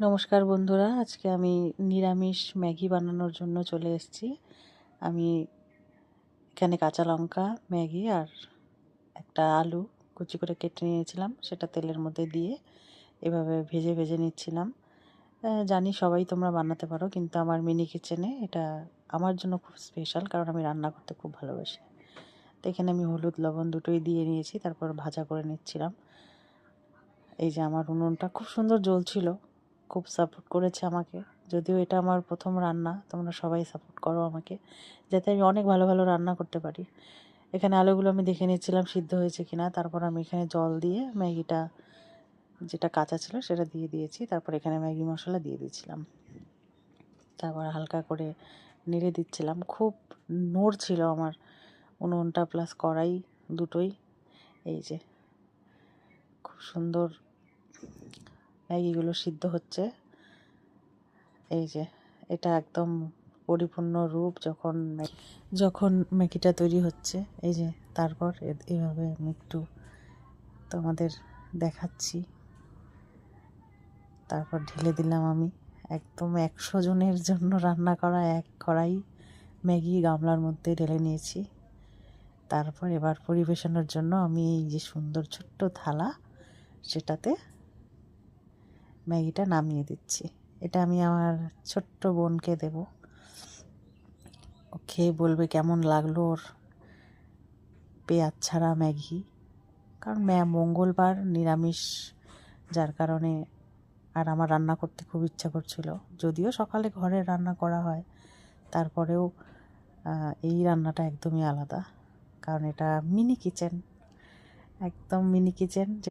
নমস্কার বন্ধুরা, আজকে আমি নিরামিষ ম্যাগি বানানোর জন্য চলে এসেছি। আমি এখানে কাঁচা লঙ্কা, ম্যাগি আর একটা আলু কুচি করে কেটে নিয়েছিলাম, সেটা তেলের মধ্যে দিয়ে এভাবে ভেজে ভেজে নিচ্ছিলাম। জানি সবাই তোমরা বানাতে পারো, কিন্তু আমার মিনি কিচেনে এটা আমার জন্য খুব স্পেশাল, কারণ আমি রান্না করতে খুব ভালোবাসি। তো এখানে আমি হলুদ লবণ দুটোই দিয়ে নিয়েছি, তারপর ভাজা করে নিচ্ছিলাম। এই যে আমার উনুনটা খুব সুন্দর জ্বলছিল, খুব সাপোর্ট করেছে আমাকে। যদিও এটা আমার প্রথম রান্না, তোমরা সবাই সাপোর্ট করো আমাকে, যাতে আমি অনেক ভালো ভালো রান্না করতে পারি। এখানে আলুগুলো আমি দেখে নিচ্ছিলাম সিদ্ধ হয়েছে কিনা, তারপর আমি এখানে জল দিয়ে ম্যাগিটা যেটা কাঁচা ছিল সেটা দিয়ে দিয়েছি। তারপর এখানে ম্যাগি মশলা দিয়ে দিয়েছিলাম, তারপর হালকা করে নেড়ে দিচ্ছিলাম। খুব নড়ছিল আমার উনুনটা প্লাস কড়াই দুটোই। এই যে খুব সুন্দর ম্যাগিগুলো সিদ্ধ হচ্ছে। এই যে এটা একদম পরিপূর্ণ রূপ যখন ম্যাগিটা তৈরি হচ্ছে। এই যে তারপর এভাবে আমি একটু তোমাদের দেখাচ্ছি। তারপর ঢেলে দিলাম আমি একদম 100 জনের জন্য রান্না করা এক কড়াই ম্যাগি গামলার মধ্যে ঢেলে নিয়েছি। তারপর এবার পরিবেশনের জন্য আমি এই যে সুন্দর ছোট্ট থালা, সেটাতে ম্যাগিটা নামিয়ে দিচ্ছি। এটা আমি আমার ছোট্ট বোনকে দেব, ও খেয়ে বলবে কেমন লাগলো ওর পেঁয়াজ ছাড়া ম্যাগি। কারণ মঙ্গলবার নিরামিষ, যার কারণে আর আমার রান্না করতে খুব ইচ্ছা করছিল। যদিও সকালে ঘরে রান্না করা হয়, তারপরেও এই রান্নাটা একদমই আলাদা, কারণ এটা মিনি কিচেন, একদম মিনি কিচেন।